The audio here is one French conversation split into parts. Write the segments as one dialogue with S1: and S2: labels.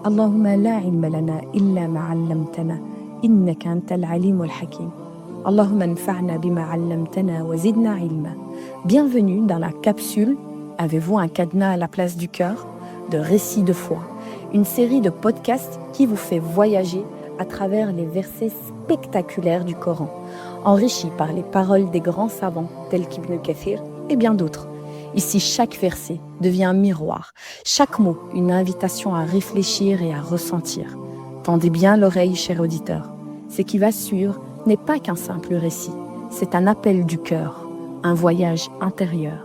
S1: اللهم لا علم لنا إلا ما علمتنا إنك أنت العليم الحكيم. اللهم انفعنا بما علمتنا وزدنا علما. Bienvenue dans la capsule Avez-vous un cadenas à la place du cœur de Récits de foi, une série de podcasts qui vous fait voyager à travers les versets spectaculaires du Coran, enrichis par les paroles des grands savants tels qu'Ibn Kathir et bien d'autres. Ici, chaque verset devient un miroir, chaque mot une invitation à réfléchir et à ressentir. Tendez bien l'oreille, chers auditeurs. Ce qui va suivre n'est pas qu'un simple récit, c'est un appel du cœur, un voyage intérieur.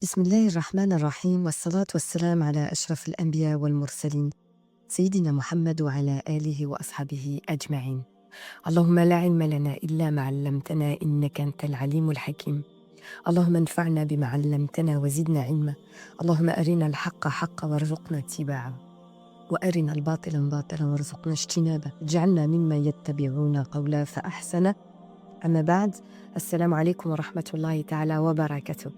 S2: بسم الله الرحمن الرحيم والصلاة والسلام على أشرف الأنبياء والمرسلين سيدنا محمد وعلى آله وأصحابه أجمعين. اللهم لا علم لنا إلا ما علمتنا إنك أنت العليم الحكيم. اللهم انفعنا بما علمتنا وزدنا علما. اللهم أرنا الحق حقا وارزقنا اتباعه وأرنا الباطل باطلا وارزقنا اجتنابه. اجعلنا ممن يتبعون قولا فأحسن. Amma ba'd, assalamu alaikum wa rahmatullahi ta'ala wa barakatuh.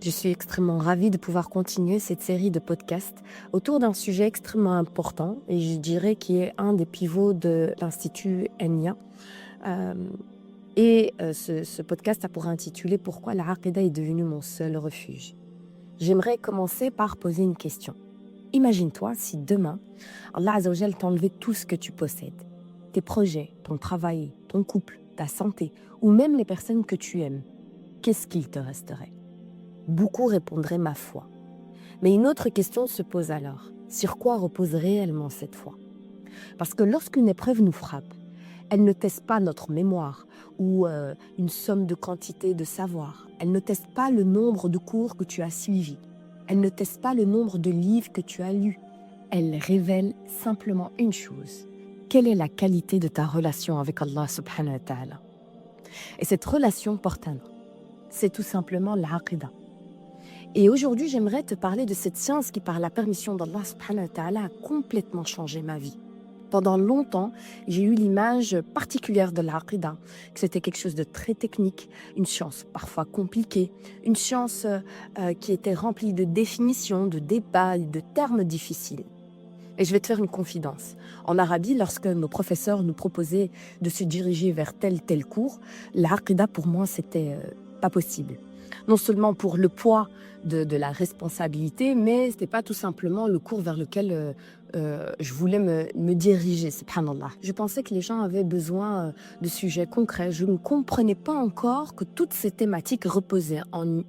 S2: Je suis extrêmement ravie de pouvoir continuer cette série de podcasts autour d'un sujet extrêmement important et je dirais qui est un des pivots de l'Institut Enya. Ce podcast a pour intitulé Pourquoi la Aqida est devenue mon seul refuge. J'aimerais commencer par poser une question. Imagine-toi si demain, Allah Azza wa Jal t'enlevait tout ce que tu possèdes, tes projets, ton travail, ton couple, ta santé, ou même les personnes que tu aimes, qu'est-ce qu'il te resterait? Beaucoup répondraient ma foi. Mais une autre question se pose alors. Sur quoi repose réellement cette foi? Parce que lorsqu'une épreuve nous frappe, elle ne teste pas notre mémoire ou une somme de quantité de savoir. Elle ne teste pas le nombre de cours que tu as suivis. Elle ne teste pas le nombre de livres que tu as lus. Elle révèle simplement une chose. Quelle est la qualité de ta relation avec Allah subhanahu wa ta'ala? Et cette relation porte un nom. C'est tout simplement l'Aqida. Et aujourd'hui, j'aimerais te parler de cette science qui, par la permission d'Allah subhanahu wa ta'ala, a complètement changé ma vie. Pendant longtemps, j'ai eu l'image particulière de l'Aqida, que c'était quelque chose de très technique, une science parfois compliquée, une science qui était remplie de définitions, de débats et de termes difficiles. Et je vais te faire une confidence. En Arabie, lorsque nos professeurs nous proposaient de se diriger vers tel cours, l'Aqida pour moi, c'était pas possible. Non seulement pour le poids de la responsabilité, mais c'était pas tout simplement le cours vers lequel je voulais me diriger, subhanallah. Je pensais que les gens avaient besoin de sujets concrets. Je ne comprenais pas encore que toutes ces thématiques reposaient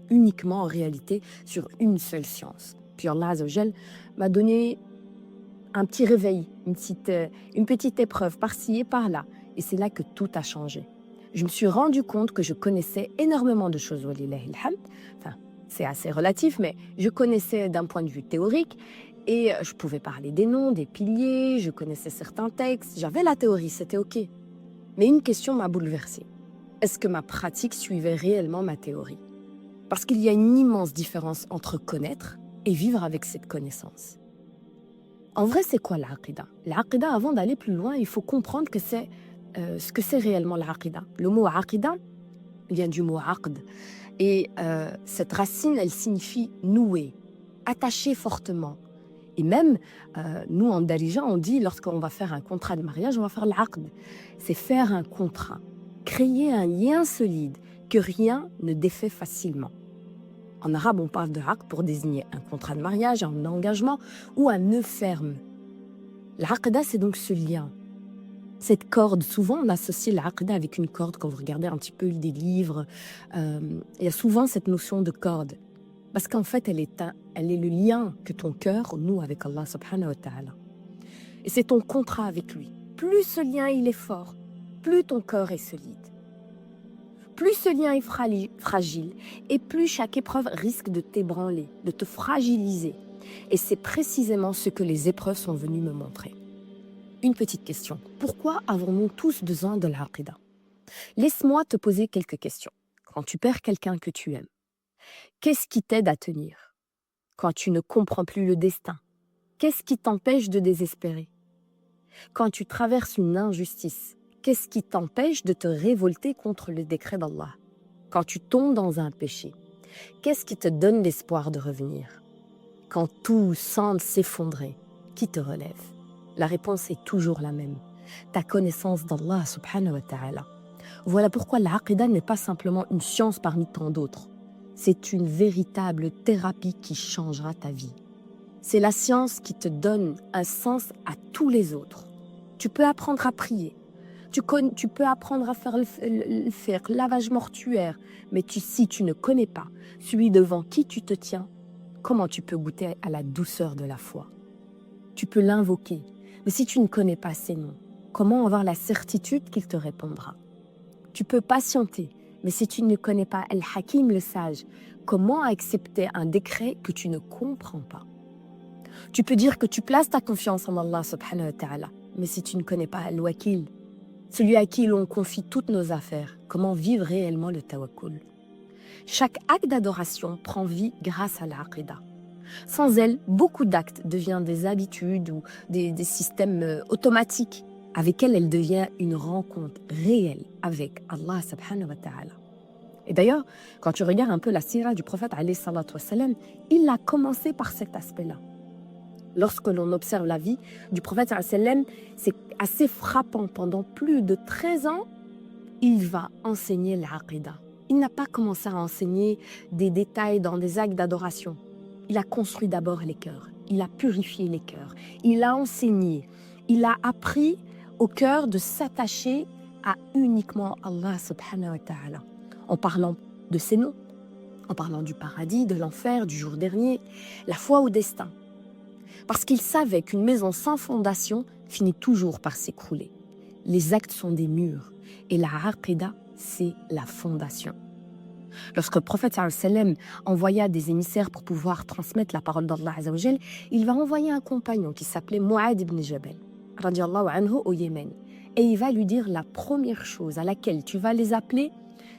S2: uniquement en réalité sur une seule science. Puis Allah Azza wa Jal m'a donné un petit réveil, une petite épreuve par-ci et par-là. Et c'est là que tout a changé. Je me suis rendu compte que je connaissais énormément de choses, walillahi alhamd. Enfin, c'est assez relatif, mais je connaissais d'un point de vue théorique et je pouvais parler des noms, des piliers, je connaissais certains textes, j'avais la théorie, c'était OK. Mais une question m'a bouleversée. Est-ce que ma pratique suivait réellement ma théorie? Parce qu'il y a une immense différence entre connaître et vivre avec cette connaissance. En vrai, c'est quoi l'Aqida? L'Aqida, avant d'aller plus loin, il faut comprendre que c'est ce que c'est réellement l'Aqida. Le mot Aqida vient du mot Aqd. Et cette racine, elle signifie nouer, attacher fortement. Et même, nous, en Darija, on dit, lorsqu'on va faire un contrat de mariage, on va faire l'Aqd. C'est faire un contrat, créer un lien solide que rien ne défait facilement. En arabe, on parle de aqd pour désigner un contrat de mariage, un engagement ou un nœud ferme. L'aqda, c'est donc ce lien. Cette corde, souvent on associe l'aqda avec une corde, quand vous regardez un petit peu des livres, il y a souvent cette notion de corde. Parce qu'en fait, elle est le lien que ton cœur noue avec Allah subhanahu wa ta'ala. Et c'est ton contrat avec lui. Plus ce lien il est fort, plus ton cœur est solide. Plus ce lien est fragile et plus chaque épreuve risque de t'ébranler, de te fragiliser. Et c'est précisément ce que les épreuves sont venues me montrer. Une petite question. Pourquoi avons-nous tous besoin de l'Aqida? Laisse-moi te poser quelques questions. Quand tu perds quelqu'un que tu aimes, qu'est-ce qui t'aide à tenir? Quand tu ne comprends plus le destin, qu'est-ce qui t'empêche de désespérer? Quand tu traverses une injustice, qu'est-ce qui t'empêche de te révolter contre le décret d'Allah? Quand tu tombes dans un péché, qu'est-ce qui te donne l'espoir de revenir? Quand tout semble s'effondrer, qui te relève? La réponse est toujours la même. Ta connaissance d'Allah subhanahu wa ta'ala. Voilà pourquoi l'aqida n'est pas simplement une science parmi tant d'autres. C'est une véritable thérapie qui changera ta vie. C'est la science qui te donne un sens à tous les autres. Tu peux apprendre à prier. Tu peux apprendre à faire le lavage mortuaire. Mais si tu ne connais pas celui devant qui tu te tiens, comment tu peux goûter à la douceur de la foi? Tu peux l'invoquer. Mais si tu ne connais pas ses noms, comment avoir la certitude qu'il te répondra? Tu peux patienter. Mais si tu ne connais pas Al-Hakim, le sage, comment accepter un décret que tu ne comprends pas? Tu peux dire que tu places ta confiance en Allah subhanahu wa ta'ala. Mais si tu ne connais pas Al-Wakil, celui à qui l'on confie toutes nos affaires, comment vivre réellement le tawakkul? Chaque acte d'adoration prend vie grâce à l'aqida. Sans elle, beaucoup d'actes deviennent des habitudes ou des systèmes automatiques. Avec elle devient une rencontre réelle avec Allah subhanahu wa ta'ala. Et d'ailleurs, quand tu regardes un peu la sira du prophète alayhi salatu wassalam, il a commencé par cet aspect-là. Lorsque l'on observe la vie du prophète alayhi sallam, c'est assez frappant. Pendant plus de 13 ans, il va enseigner l'aqida. Il n'a pas commencé à enseigner des détails dans des actes d'adoration. Il a construit d'abord les cœurs. Il a purifié les cœurs. Il a enseigné. Il a appris au cœur de s'attacher à uniquement Allah subhanahu wa ta'ala. En parlant de ses noms, en parlant du paradis, de l'enfer, du jour dernier, la foi au destin. Parce qu'il savait qu'une maison sans fondation finit toujours par s'écrouler. Les actes sont des murs et la aqida, c'est la fondation. Lorsque le prophète sallam envoya des émissaires pour pouvoir transmettre la parole d'Allah azza wa jal, il va envoyer un compagnon qui s'appelait Mu'ad ibn Jabal radiallahu anhu au Yémen. Et il va lui dire la première chose à laquelle tu vas les appeler,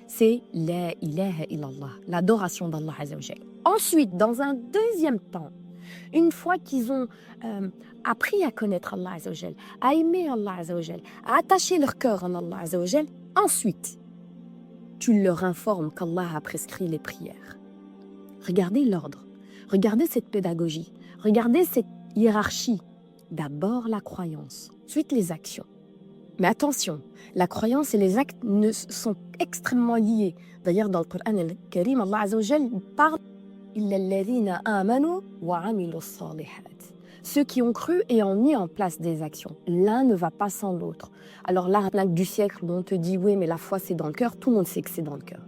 S2: c'est la ilaha illallah, l'adoration d'Allah azza wa jal. Ensuite, dans un deuxième temps, une fois qu'ils ont appris à connaître Allah azza wa jal, à aimer Allah azza wa jal, à attacher leur cœur en Allah azza wa jal, ensuite, tu leur informes qu'Allah a prescrit les prières. Regardez l'ordre, regardez cette pédagogie, regardez cette hiérarchie. D'abord la croyance, ensuite les actions. Mais attention, la croyance et les actes sont extrêmement liés. D'ailleurs, dans le Coran al-Karim, Allah azza wa jal parle إِلَّا الَّذِينَ آمَنُوا وَعَمِلُوا الصَّالِحَاتِ. Ceux qui ont cru et ont mis en place des actions. L'un ne va pas sans l'autre. Alors là, la plaque du siècle où on te dit oui, mais la foi c'est dans le cœur, tout le monde sait que c'est dans le cœur.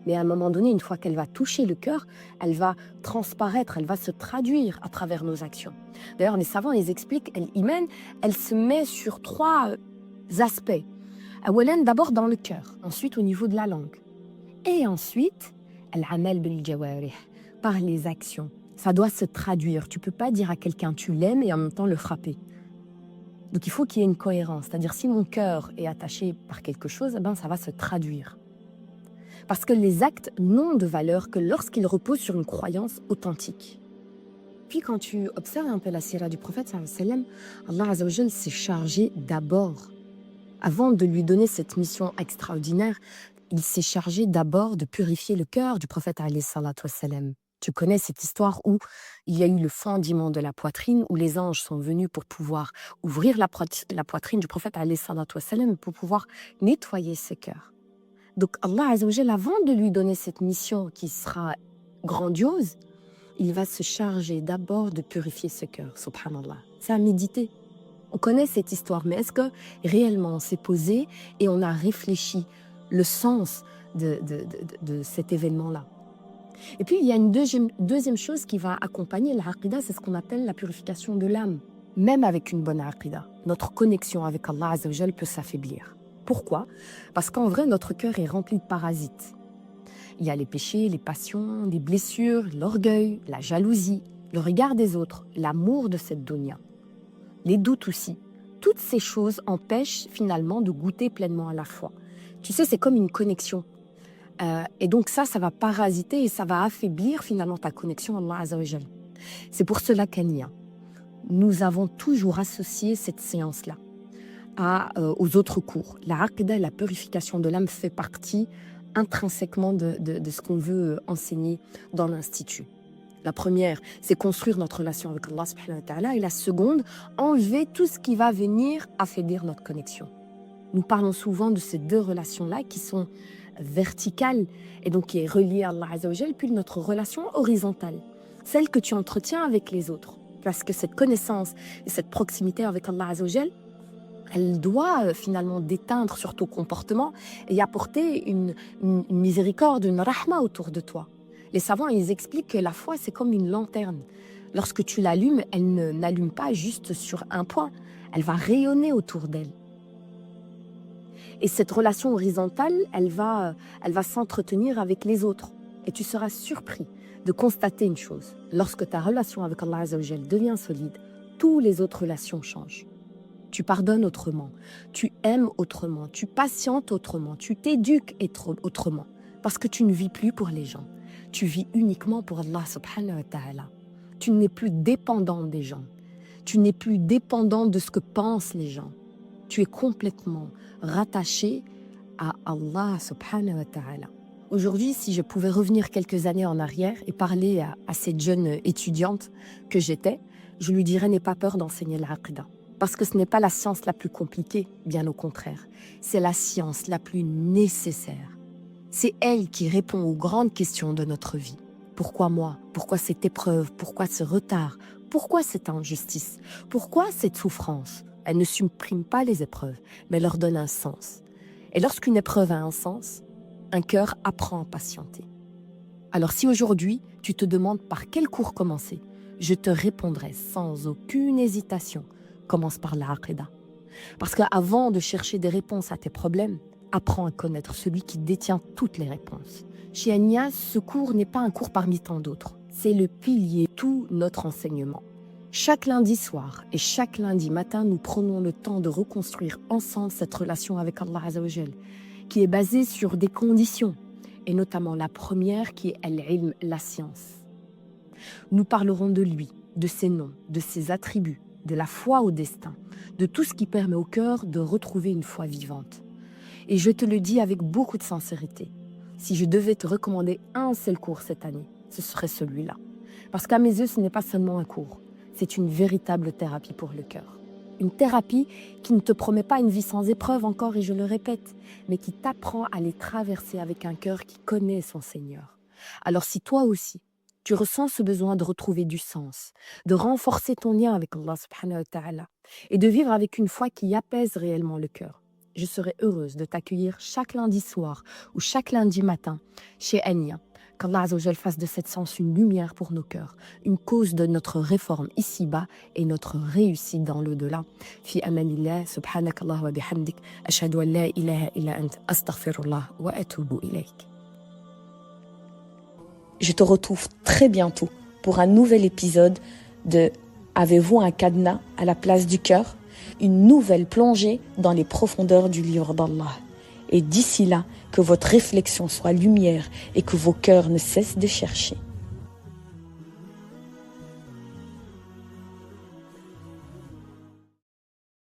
S2: Mais à un moment donné, une fois qu'elle va toucher le cœur, elle va transparaître, elle va se traduire à travers nos actions. D'ailleurs, les savants, ils expliquent, l'iman, elle se met sur 3 aspects. D'abord dans le cœur, ensuite au niveau de la langue. Et ensuite, al-amal bil-jawarih, par les actions. Ça doit se traduire. Tu ne peux pas dire à quelqu'un tu l'aimes et en même temps le frapper. Donc il faut qu'il y ait une cohérence. C'est-à-dire si mon cœur est attaché par quelque chose, ça va se traduire. Parce que les actes n'ont de valeur que lorsqu'ils reposent sur une croyance authentique. Puis quand tu observes un peu la sira du prophète sallallahu alayhi wa sallam, Allah azza wa jal s'est chargé d'abord, avant de lui donner cette mission extraordinaire, il s'est chargé d'abord de purifier le cœur du prophète alayhi salatu wa sallam. Tu connais cette histoire où il y a eu le fendiment de la poitrine, où les anges sont venus pour pouvoir ouvrir la poitrine du prophète alayhi salatu wa sallam pour pouvoir nettoyer ce cœur. Donc Allah azza wa jal, avant de lui donner cette mission qui sera grandiose, il va se charger d'abord de purifier ce cœur, subhanallah. C'est à méditer. On connaît cette histoire, mais est-ce que réellement on s'est posé et on a réfléchi le sens de cet événement-là? Et puis il y a une deuxième chose qui va accompagner l'aqida, c'est ce qu'on appelle la purification de l'âme. Même avec une bonne aqida, notre connexion avec Allah azza wa jal peut s'affaiblir. Pourquoi? Parce qu'en vrai, notre cœur est rempli de parasites. Il y a les péchés, les passions, les blessures, l'orgueil, la jalousie, le regard des autres, l'amour de cette dunya, les doutes aussi. Toutes ces choses empêchent finalement de goûter pleinement à la foi. Tu sais, c'est comme une connexion. Et donc ça va parasiter et ça va affaiblir finalement ta connexion à Allah azza wa jal. C'est pour cela qu'Ania, nous avons toujours associé cette séance-là aux autres cours. La aqida, la purification de l'âme fait partie intrinsèquement de ce qu'on veut enseigner dans l'Institut. La première, c'est construire notre relation avec Allah subhanahu wa ta'ala. Et la seconde, enlever tout ce qui va venir affaiblir notre connexion. Nous parlons souvent de ces deux relations-là qui sont verticales et donc qui est reliée à Allah Azza wa Jal, puis notre relation horizontale, celle que tu entretiens avec les autres. Parce que cette connaissance et cette proximité avec Allah Azza wa Jal, elle doit finalement déteindre sur ton comportement et apporter une miséricorde, une rahma autour de toi. Les savants, ils expliquent que la foi, c'est comme une lanterne. Lorsque tu l'allumes, elle n'allume pas juste sur un point, elle va rayonner autour d'elle. Et cette relation horizontale, elle va s'entretenir avec les autres. Et tu seras surpris de constater une chose. Lorsque ta relation avec Allah Azza wa Jal devient solide, toutes les autres relations changent. Tu pardonnes autrement, tu aimes autrement, tu patientes autrement, tu t'éduques autrement. Parce que tu ne vis plus pour les gens. Tu vis uniquement pour Allah subhanahu wa ta'ala. Tu n'es plus dépendant des gens. Tu n'es plus dépendant de ce que pensent les gens. Tu es complètement rattaché à Allah subhanahu wa ta'ala. Aujourd'hui, si je pouvais revenir quelques années en arrière et parler à cette jeune étudiante que j'étais, je lui dirais n'aie pas peur d'enseigner l'aqida. Parce que ce n'est pas la science la plus compliquée, bien au contraire. C'est la science la plus nécessaire. C'est elle qui répond aux grandes questions de notre vie. Pourquoi moi? Pourquoi cette épreuve? Pourquoi ce retard? Pourquoi cette injustice? Pourquoi cette souffrance? Elle ne supprime pas les épreuves, mais leur donne un sens. Et lorsqu'une épreuve a un sens, un cœur apprend à patienter. Alors si aujourd'hui, tu te demandes par quel cours commencer, je te répondrai sans aucune hésitation. Commence par l'aqida. Parce qu'avant de chercher des réponses à tes problèmes, apprends à connaître celui qui détient toutes les réponses. Chez Agnès, ce cours n'est pas un cours parmi tant d'autres. C'est le pilier de tout notre enseignement. Chaque lundi soir et chaque lundi matin, nous prenons le temps de reconstruire ensemble cette relation avec Allah Azza wa Jal, qui est basée sur des conditions, et notamment la première qui est al-ilm, la science. Nous parlerons de lui, de ses noms, de ses attributs, de la foi au destin, de tout ce qui permet au cœur de retrouver une foi vivante. Et je te le dis avec beaucoup de sincérité, si je devais te recommander un seul cours cette année, ce serait celui-là. Parce qu'à mes yeux, ce n'est pas seulement un cours, c'est une véritable thérapie pour le cœur. Une thérapie qui ne te promet pas une vie sans épreuve encore, et je le répète, mais qui t'apprend à les traverser avec un cœur qui connaît son Seigneur. Alors si toi aussi, tu ressens ce besoin de retrouver du sens, de renforcer ton lien avec Allah subhanahu wa ta'ala et de vivre avec une foi qui apaise réellement le cœur, je serai heureuse de t'accueillir chaque lundi soir ou chaque lundi matin chez Ania. Qu'Allah Azza wa Jal fasse de cette science une lumière pour nos cœurs, une cause de notre réforme ici-bas et notre réussite dans l'au-delà. Fi amanillah, subhanakallah wa bihamdik, ashhadu an la ilaha illa ant, astaghfirullah wa atubu ilayk.
S1: Je te retrouve très bientôt pour un nouvel épisode de Avez-vous un cadenas à la place du cœur? Une nouvelle plongée dans les profondeurs du livre d'Allah. Et d'ici là, que votre réflexion soit lumière et que vos cœurs ne cessent de chercher.